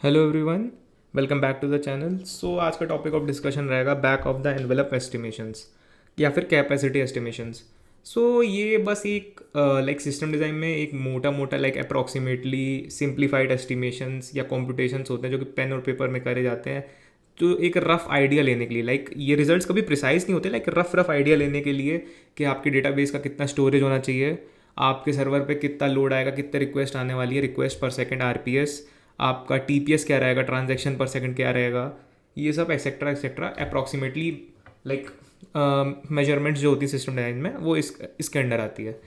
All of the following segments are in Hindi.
Hello everyone, welcome back to the channel. So आज का टॉपिक ऑफ डिस्कशन रहेगा back of the envelope estimations या फिर कैपेसिटी एस्टिमेशंस। सो ये बस एक लाइक सिस्टम डिज़ाइन में एक मोटा मोटा लाइक अप्रॉक्सीमेटली सिंप्लीफाइड एस्टिमेशंस या कॉम्पिटिशन्स होते हैं जो कि पेन और पेपर में करे जाते हैं। तो एक रफ़ आइडिया लेने के लिए, लाइक ये रिजल्ट्स कभी प्रिसाइज नहीं होते, लाइक रफ़ आइडिया लेने के लिए कि आपके डेटाबेस का कितना स्टोरेज होना चाहिए, आपके सर्वर पे कितना लोड आएगा, कितने रिक्वेस्ट आने वाली है, रिक्वेस्ट पर सेकंड आरपीएस, आपका टीपीएस क्या रहेगा, ट्रांजैक्शन पर सेकंड क्या रहेगा, ये सब etcetera etcetera approximately like measurements जो होती है सिस्टम डिज़ाइन में वो इसके अंडर आती है।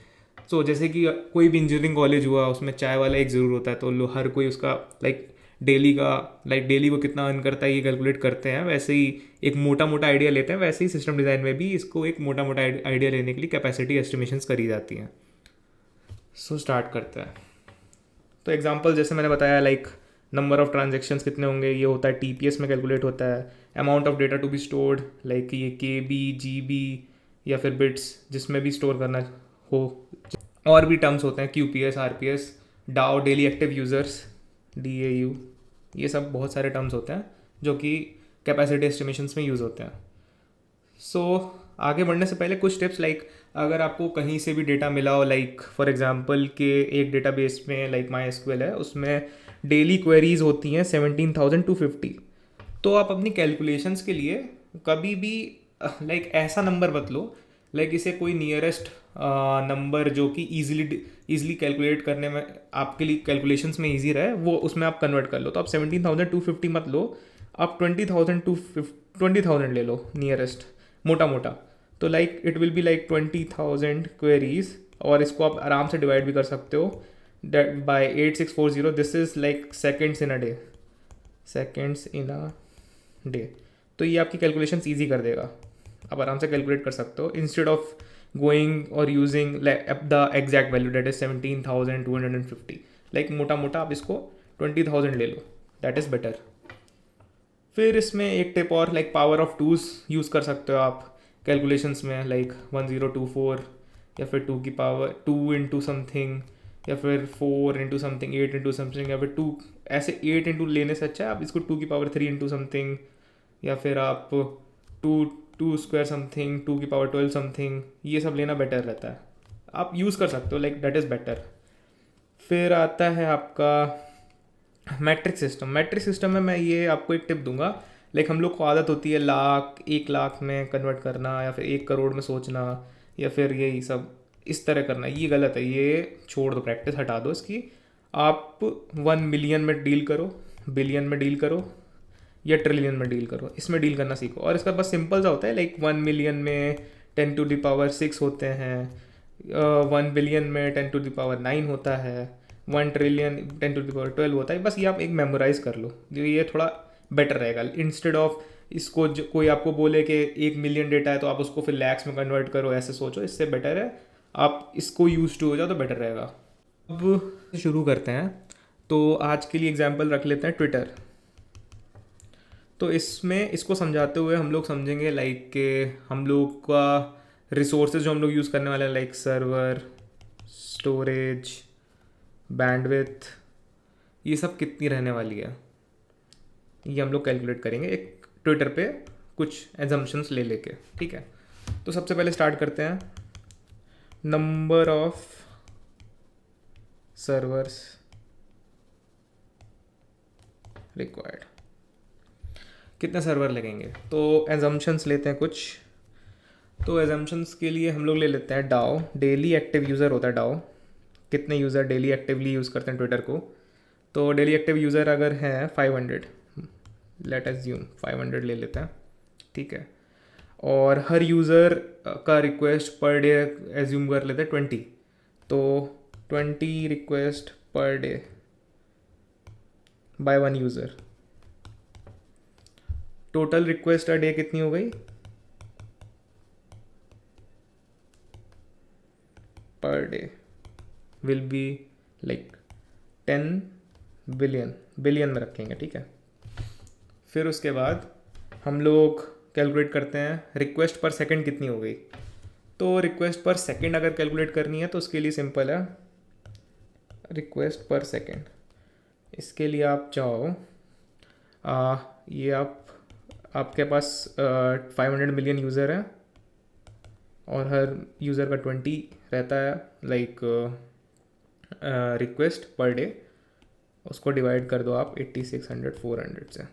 सो जैसे कि कोई भी इंजीनियरिंग कॉलेज हुआ, उसमें चाय वाला एक ज़रूर होता है, तो हर कोई उसका लाइक डेली का डेली वो कितना अर्न करता है ये कैलकुलेट करते हैं। वैसे ही एक मोटा मोटा आइडिया लेते हैं, वैसे ही सिस्टम डिज़ाइन में भी इसको एक मोटा मोटा आइडिया लेने के लिए कैपेसिटी एस्टिमेशंस करी जाती हैं। सो स्टार्ट करते हैं। तो एग्जांपल जैसे मैंने बताया, लाइक नंबर ऑफ ट्रांजेक्शन्स कितने होंगे ये होता है टीपीएस में कैलकुलेट होता है। Amount of data to be stored, like ये केबी, जीबी या फिर बिट्स जिसमें भी स्टोर करना हो। और भी टर्म्स होते हैं QPS, RPS, DAU, daily active users, DAU, ये सब बहुत सारे टर्म्स होते हैं जो कि कैपेसिटी एस्टिमेशंस में यूज़ होते हैं। सो आगे बढ़ने से पहले कुछ टिप्स, लाइक अगर आपको कहीं से भी डेटा मिला हो, लाइक फॉर एग्जांपल के एक डेटाबेस में लाइक माई एसक्यूएल है, उसमें डेली क्वेरीज होती हैं 17,250। तो आप अपनी कैलकुलेशंस के लिए कभी भी लाइक ऐसा नंबर मत लो, लाइक इसे कोई नियरेस्ट नंबर जो कि ईजिली कैलकुलेट करने में आपके लिए कैलकुलेशंस में ईजी रहे वो उसमें आप कन्वर्ट कर लो। तो आप 17,250 मत लो, आप 20,000 ले लो नियरेस्ट, मोटा मोटा। तो like it will be like 20,000 queries, और इसको आप आराम से डिवाइड भी कर सकते हो that by 8640, this is like seconds in a day, seconds in a day। तो ये आपकी कैलकुलेशंस ईजी कर देगा, आप आराम से कैलकुलेट कर सकते हो इंस्टेड ऑफ गोइंग और using the exact value that is 17,250। Like मोटा मोटा आप इसको 20,000 ले लो, दैट इज़ बेटर। फिर इसमें एक टिप और, like power of twos use कर सकते हो आप कैलकुलेशंस में, लाइक 1024 या फिर 2 की पावर 2 इंटू समथिंग, या फिर 4 इंटू समथिंग, 8 इंटू समथिंग, या फिर 2। ऐसे 8 इंटू लेने से अच्छा है आप इसको 2 की पावर 3 इंटू समथिंग, या फिर आप 2 2 स्क्वायर समथिंग, 2 की पावर 12 समथिंग, ये सब लेना बेटर रहता है। आप यूज़ कर सकते हो, लाइक दैट इज़ बेटर। फिर आता है आपका मैट्रिक सिस्टम। मैट्रिक सिस्टम में मैं ये आपको एक टिप दूंगा, लाइक हम लोग को आदत होती है लाख, 1 लाख में कन्वर्ट करना, या फिर 1 करोड़ में सोचना, या फिर यही सब इस तरह करना। ये गलत है, ये छोड़ दो, प्रैक्टिस हटा दो इसकी। आप 1 मिलियन में डील करो, बिलियन में डील करो, या ट्रिलियन में डील करो, इसमें डील करना सीखो। और इसका बस सिंपल सा होता है, लाइक 1 मिलियन में 10 टू द पावर 6 होते हैं, 1 बिलियन में 10 टू द पावर 9 होता है, 1 ट्रिलियन 10 टू द पावर 12 होता है। बस ये आप एक मेमोराइज कर लो, जो ये थोड़ा बेटर रहेगा। इंस्टेड ऑफ इसको जो कोई आपको बोले कि 1 मिलियन डेटा है तो आप उसको फिर लैक्स में कन्वर्ट करो, ऐसे सोचो, इससे बेटर है आप इसको यूज टू हो जाओ तो बेटर रहेगा। अब शुरू करते हैं। तो आज के लिए एग्जांपल रख लेते हैं ट्विटर। तो इसमें इसको समझाते हुए हम लोग समझेंगे लाइक के हम लोग का रिसोर्सेज जो हम लोग यूज़ करने वाले हैं, लाइक सर्वर, स्टोरेज, बैंडविथ, ये सब कितनी रहने वाली है, ये हम लोग कैलकुलेट करेंगे एक ट्विटर पे कुछ एजम्पशंस ले लेके। ठीक है, तो सबसे पहले स्टार्ट करते हैं। नंबर ऑफ सर्वर्स रिक्वायर्ड, कितने सर्वर लगेंगे। तो एजम्पशंस लेते हैं कुछ। तो एजम्पशंस के लिए हम लोग ले लेते हैं डाओ, डेली एक्टिव यूज़र होता है डाओ, कितने यूज़र डेली एक्टिवली यूज़ करते हैं ट्विटर को। तो डेली एक्टिव यूज़र अगर हैं 500, लेट एज्यूम 500 ले लेते हैं, ठीक है। और हर यूज़र का रिक्वेस्ट पर डे एज्यूम कर लेते हैं 20। तो 20 request per day by 1 user. Total request a day कितनी हो गई, per day will be like 10 billion, billion में रखेंगे, ठीक है। फिर उसके बाद हम लोग कैलकुलेट करते हैं रिक्वेस्ट पर सेकंड कितनी हो गई। तो रिक्वेस्ट पर सेकंड अगर कैलकुलेट करनी है तो उसके लिए सिंपल है, रिक्वेस्ट पर सेकंड। इसके लिए आप चाहो ये आपके पास 500 मिलियन यूज़र है और हर यूज़र का 20 रहता है लाइक रिक्वेस्ट पर डे। उसको डिवाइड कर दो आप 8600 400 से।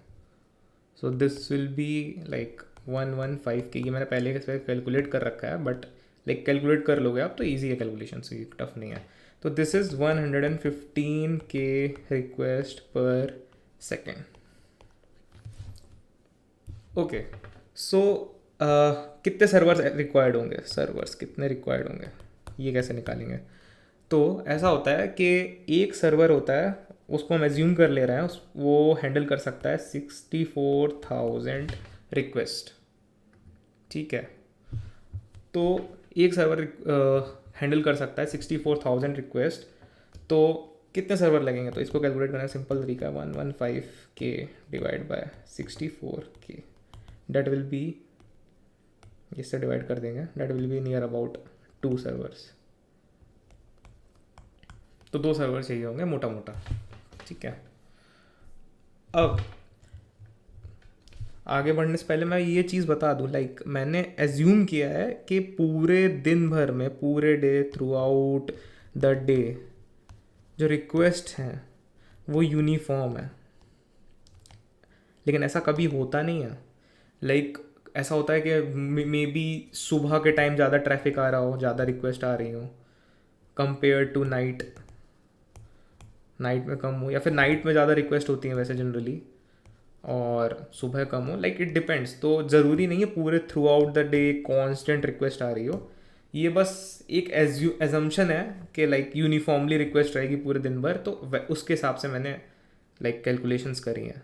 So this will be like 115 के। ये मैंने पहले के कैलकुलेट कर रखा है, बट लाइक कैलकुलेट कर लोगे आप तो ईजी है कैलकुलेशन, से टफ नहीं है। तो दिस इज़ 115 के रिक्वेस्ट पर सेकेंड। ओके, सो कितने सर्वर्स रिक्वायर्ड होंगे, सर्वर्स कितने रिक्वायर्ड होंगे ये कैसे निकालेंगे? तो ऐसा होता है कि एक सर्वर होता है, उसको हम एज्यूम कर ले रहे हैं वो हैंडल कर सकता है 64,000 रिक्वेस्ट। ठीक है, तो एक सर्वर हैंडल कर सकता है 64,000 रिक्वेस्ट। तो कितने सर्वर लगेंगे? तो इसको कैलकुलेट करना सिंपल तरीका है, 115 के डिवाइड बाय 64 के, डेट विल बी, इससे डिवाइड कर देंगे, that will be near about 2 servers. तो 2 सर्वर चाहिए होंगे मोटा मोटा। ठीक है, अब आगे बढ़ने से पहले मैं ये चीज़ बता दूँ, लाइक मैंने एज्यूम किया है कि पूरे दिन भर में, पूरे day, through out the day जो रिक्वेस्ट हैं वो यूनिफॉर्म है। लेकिन ऐसा कभी होता नहीं है। लाइक ऐसा होता है कि मे बी सुबह के टाइम ज़्यादा ट्रैफिक आ रहा हो, ज़्यादा रिक्वेस्ट आ रही हो कंपेयर टू नाइट, नाइट में कम हो, या फिर नाइट में ज़्यादा रिक्वेस्ट होती हैं वैसे जनरली, और सुबह कम हो। Like it depends. तो ज़रूरी नहीं है पूरे throughout the day constant request आ रही हो। ये बस एक एजम्पशन है कि लाइक यूनिफॉर्मली रिक्वेस्ट रहेगी पूरे दिन भर, तो उसके हिसाब से मैंने लाइक कैलकुलेशंस करी हैं।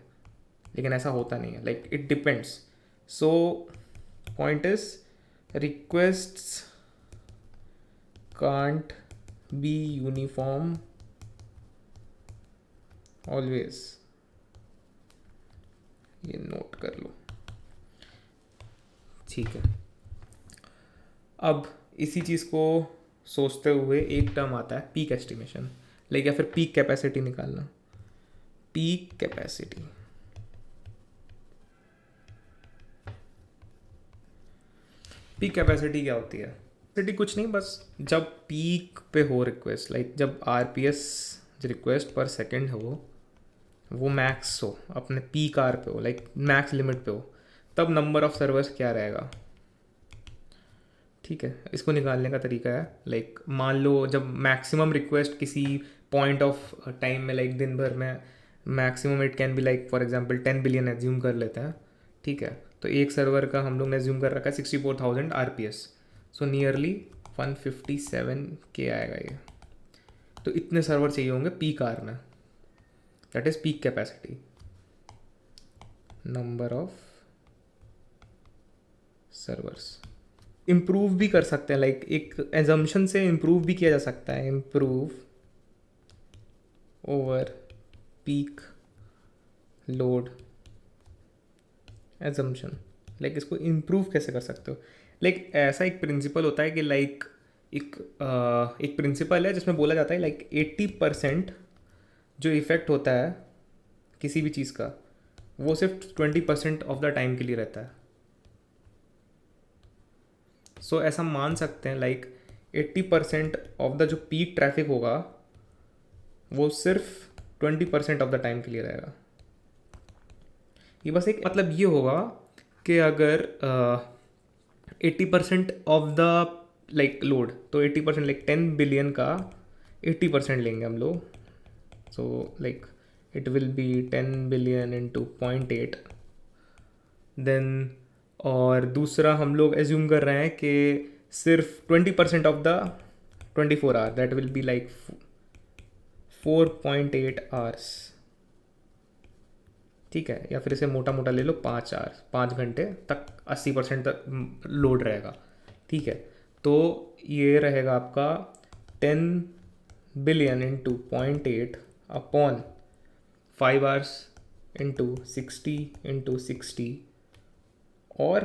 लेकिन ऐसा होता नहीं है, like it depends. So point is requests can't be uniform always. ये नोट कर लो, ठीक है। अब इसी चीज़ को सोचते हुए एक टर्म आता है पीक एस्टिमेशन, लाइक या फिर पीक कैपेसिटी निकालना। पीक कैपेसिटी, पीक कैपेसिटी क्या होती है? कैपेसिटी कुछ नहीं, बस जब पीक पे हो रिक्वेस्ट, लाइक जब आरपीएस रिक्वेस्ट पर सेकंड हो वो मैक्स हो, अपने पीक आर पे हो, लाइक मैक्स लिमिट पे हो, तब नंबर ऑफ सर्वर्स क्या रहेगा? ठीक है, इसको निकालने का तरीका है, लाइक मान लो जब मैक्सिमम रिक्वेस्ट किसी पॉइंट ऑफ टाइम में, लाइक दिन भर में maximum it can be like for example 10 billion assume कर लेते हैं। ठीक है, तो एक सर्वर का हम लोग ने एज्यूम कर रखा है 64,000 आरपीएस, सो नियरली 157 के आएगा ये। तो इतने सर्वर चाहिए होंगे पीक आर में, that is peak capacity, number of servers. Improve भी कर सकते हैं, लाइक एक एजम्पशन से इम्प्रूव भी किया जा सकता है, improve over peak load assumption. Like इसको इम्प्रूव कैसे कर सकते हो? लाइक ऐसा एक प्रिंसिपल होता है कि लाइक एक प्रिंसिपल है जिसमें बोला जाता है लाइक 80% जो इफ़ेक्ट होता है किसी भी चीज़ का, वो सिर्फ 20% ऑफ द टाइम के लिए रहता है। सो ऐसा मान सकते हैं लाइक 80% ऑफ द जो पीक ट्रैफिक होगा वो सिर्फ 20% ऑफ द टाइम के लिए रहेगा। ये बस एक मतलब ये होगा कि अगर 80% ऑफ द लाइक लोड, तो 80% लाइक 10 बिलियन का 80% लेंगे हम लोग, so like it will be 10 billion into 0.8 then. और दूसरा हम लोग एज्यूम कर रहे हैं कि सिर्फ 20% of the 24 hour, that will be like 4.8 hours. ठीक है, या फिर इसे मोटा मोटा ले लो 5 आवर्स, 5 घंटे तक 80% तक लोड रहेगा। ठीक है, तो ये रहेगा आपका 10 billion into 0.8 upon 5 hours into 60 into 60 और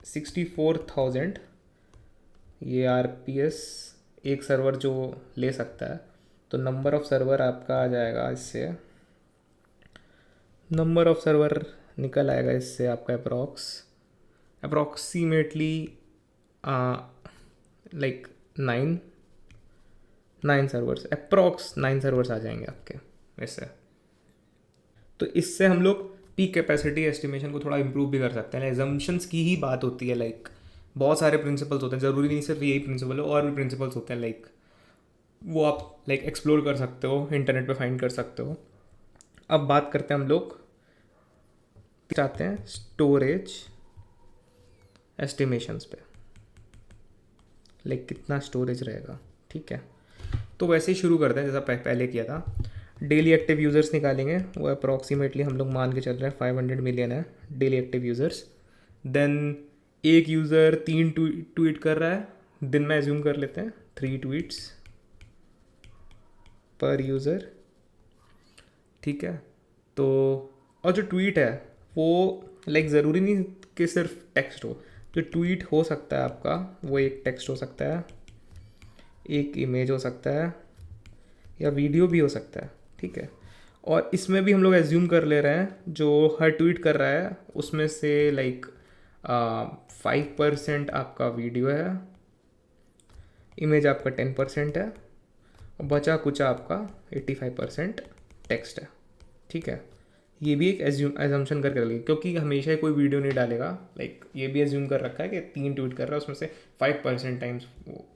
64,000 ये आरपीएस एक सर्वर जो ले सकता है। तो नंबर ऑफ सर्वर आपका आ जाएगा इससे नंबर ऑफ सर्वर निकल आएगा इससे आपका approximately like 9 servers, approx 9 servers आ जाएंगे आपके इससे। तो इससे हम लोग पीक कैपेसिटी एस्टिमेशन को थोड़ा इम्प्रूव भी कर सकते हैं। एजम्पशंस की ही बात होती है, लाइक बहुत सारे प्रिंसिपल्स होते हैं, ज़रूरी नहीं सिर्फ यही प्रिंसिपल हो, और भी प्रिंसिपल्स होते हैं, लाइक वो आप लाइक एक्सप्लोर कर सकते हो, इंटरनेट पे फाइंड कर सकते हो। अब बात करते हैं हम लोग चाहते हैं स्टोरेज एस्टिमेशंस पे, लाइक कितना स्टोरेज रहेगा। ठीक है, तो वैसे ही शुरू करते हैं जैसा पहले किया था। डेली एक्टिव यूज़र्स निकालेंगे, वो अप्रॉक्सीमेटली हम लोग मान के चल रहे हैं 500 मिलियन है डेली एक्टिव यूज़र्स। देन एक यूज़र 3 ट्वीट कर रहा है दिन में, एज्यूम कर लेते हैं 3 ट्वीट्स पर यूज़र। ठीक है, तो और जो ट्वीट है वो लाइक ज़रूरी नहीं कि सिर्फ टेक्स्ट हो, जो ट्वीट हो सकता है आपका वो एक टेक्स्ट हो सकता है, एक इमेज हो सकता है, या वीडियो भी हो सकता है। ठीक है, और इसमें भी हम लोग एज्यूम कर ले रहे हैं जो हर ट्वीट कर रहा है उसमें से लाइक 5% आपका वीडियो है, इमेज आपका 10% है, और बचा कुचा आपका 85% टेक्स्ट है। ठीक है, ये भी एक एजम्पशन करके रखिए, क्योंकि हमेशा ही कोई वीडियो नहीं डालेगा। लाइक ये भी एज्यूम कर रखा है कि 3 ट्वीट कर रहा है उसमें से 5% टाइम्स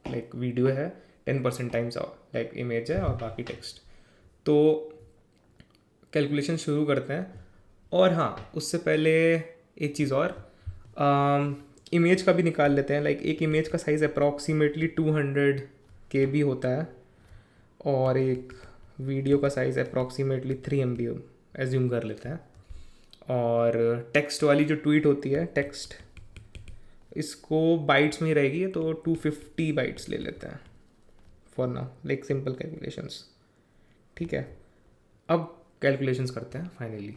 लाइक वीडियो है, 10% टाइम्स लाइक इमेज है, और बाकी टेक्स्ट। तो कैलकुलेशन शुरू करते हैं। और हाँ, उससे पहले एक चीज़ और, इमेज का भी निकाल लेते हैं। लाइक एक इमेज का साइज़ अप्रॉक्सीमेटली 200 KB होता है, और एक वीडियो का साइज़ अप्रॉक्सीमेटली 3 MB एज्यूम कर लेते हैं। और टेक्स्ट वाली जो ट्वीट होती है, टेक्स्ट इसको बाइट्स में ही रहेगी, तो 250 बाइट्स ले लेते हैं for now, like simple calculations. ठीक है, अब कैलकुलेशंस करते हैं फाइनली।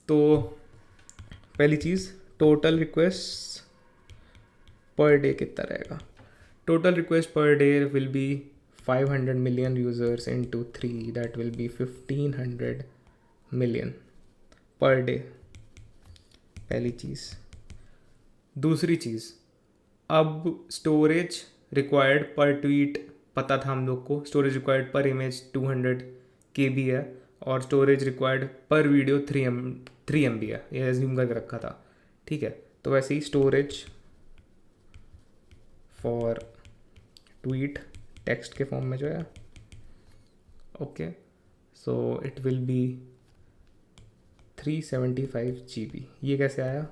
तो पहली चीज़, टोटल रिक्वेस्ट पर डे कितना रहेगा। Total request per day will B 500 million users into 3, that will B 1500 million per day. पहली चीज़। दूसरी चीज़, अब स्टोरेज रिक्वायर्ड पर ट्वीट पता था हम लोग को, स्टोरेज रिक्वायर्ड पर इमेज 200 KB है, और स्टोरेज रिक्वायर्ड पर वीडियो 3 MB है, ये एज्यूम करके रखा था। ठीक है, तो वैसे ही स्टोरेज फॉर ट्वीट टेक्स्ट के फॉर्म में जो है, okay, so it will B 375 GB। ये कैसे आया,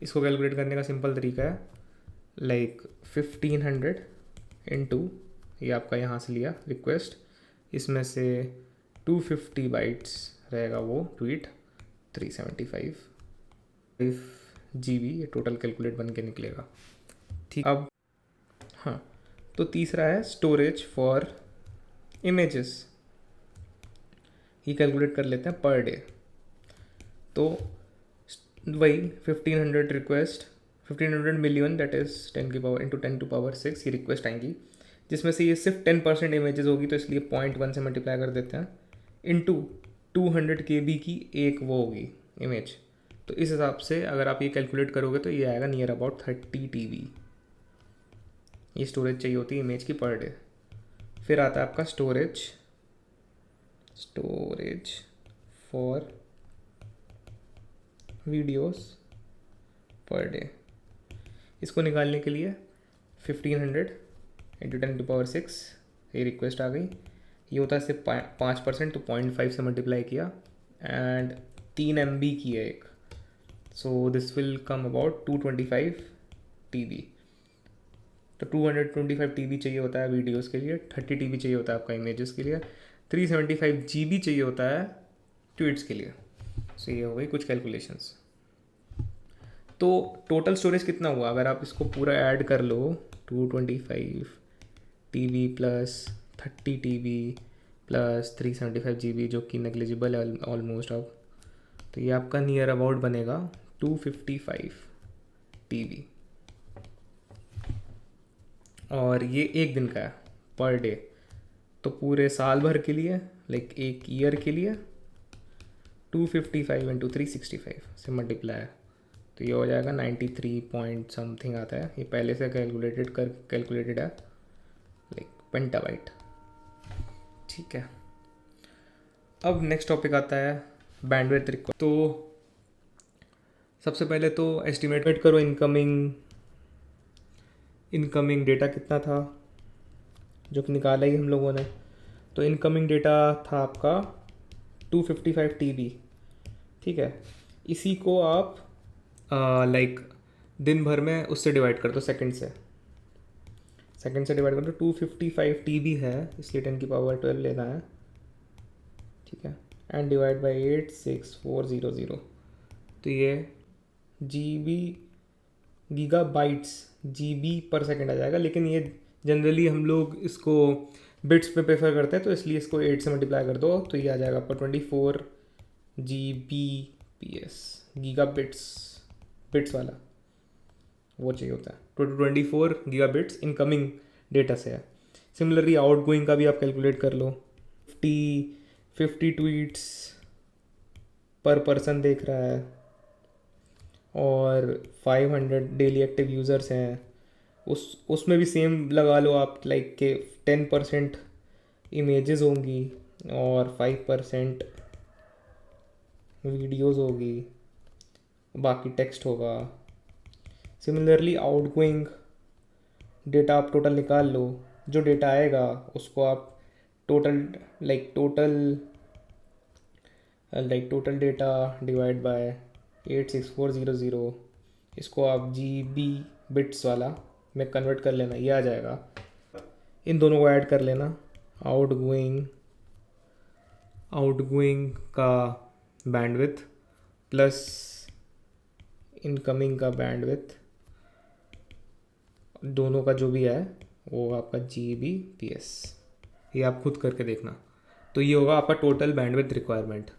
इसको कैलकुलेट करने का सिंपल तरीका है, लाइक 1500 इंटू, ये आपका यहाँ से लिया रिक्वेस्ट, इसमें से 250 बाइट्स रहेगा वो ट्वीट, 375 GB, ये टोटल कैलकुलेट बन के निकलेगा। ठीक, अब हाँ, तो तीसरा है स्टोरेज फॉर इमेजेस, ये कैलकुलेट कर लेते हैं पर डे। तो वही 1500 रिक्वेस्ट, 1500 मिलियन, दैट इज़ 10 की पावर इंटू 10⁶ ये रिक्वेस्ट आएंगी, जिसमें से ये सिर्फ 10% इमेजेस होगी, तो इसलिए 0.1 से मल्टीप्लाई कर देते हैं, इंटू 200 KB की एक वो होगी इमेज। तो इस हिसाब से अगर आप ये कैलकुलेट करोगे तो ये आएगा नियर अबाउट 30 TB, ये स्टोरेज चाहिए होती है इमेज की पर डे। फिर आता है आपका storage for videos per day. इसको निकालने के लिए 1500 इंटू 10⁶, ये रिक्वेस्ट आ गई, ये होता है सिर्फ 5%, तो 0.5 से मल्टीप्लाई किया, एंड 3 MB की है एक, so this will come about 225 TB। तो 225 TB चाहिए होता है वीडियोस के लिए, 30 TB चाहिए होता है आपका इमेजेस के लिए, 375 GB चाहिए होता है ट्वीट्स के लिए। सो ये हो गई कुछ कैलकुलेशंस। तो टोटल स्टोरेज कितना हुआ, अगर आप इसको पूरा ऐड कर लो, 225 TB plus 30 TB plus 375 GB, जो कि नेग्लिजिबल है ऑलमोस्ट अब, तो ये आपका नियर अबाउट बनेगा 255 TB। और ये एक दिन का है पर डे, तो पूरे साल भर के लिए, लाइक एक ईयर के लिए 255 इंटू 365 से मल्टीप्लाई, तो ये हो जाएगा 93 पॉइंट समथिंग आता है। ये पहले से कैलकुलेटेड है लाइक पेंटाबाइट। ठीक है, अब नेक्स्ट टॉपिक आता है बैंडविड्थ रिक्वायर्ड। तो सबसे पहले तो एस्टिमेट करो इनकमिंग डेटा कितना था, जो कि निकाला ही हम लोगों ने। तो इनकमिंग डेटा था आपका 255 TB। ठीक है, इसी को आप लाइक दिन भर में उससे डिवाइड कर दो, सेकंड से डिवाइड कर दो। 255 TB है, इसलिए 10⁻12 लेना है। ठीक है, एंड डिवाइड बाई 86400, तो ये GB पर सेकेंड आ जाएगा। लेकिन ये जनरली हम लोग इसको बिट्स पे प्रेफर करते हैं, तो इसलिए इसको 8 से मल्टीप्लाई कर दो, तो ये आ जाएगा आपका 24 Gbps, गीगा बिट्स वाला वो चाहिए होता है। 24 गीगा बिट्स इनकमिंग डेटा से है। सिमिलरली आउटगोइंग का भी आप कैलकुलेट कर लो। 50 ट्वीट्स पर पर्सन देख रहा है और 500 डेली एक्टिव यूज़र्स हैं, उसमें भी सेम लगा लो आप, लाइक के 10% इमेजेस होंगी और 5% वीडियोस होगी, बाकी टेक्स्ट होगा। सिमिलरली आउटगोइंग डेटा आप टोटल निकाल लो, जो डेटा आएगा उसको आप टोटल डेटा डिवाइड बाय 86400, इसको आप GB बिट्स वाला में कन्वर्ट कर लेना, ये आ जाएगा। इन दोनों को ऐड कर लेना, आउटगोइंग का बैंडविड्थ प्लस इनकमिंग का बैंडविड्थ, दोनों का जो भी है वो आपका Gbps, ये आप खुद करके देखना। तो ये होगा आपका टोटल बैंडविड्थ रिक्वायरमेंट।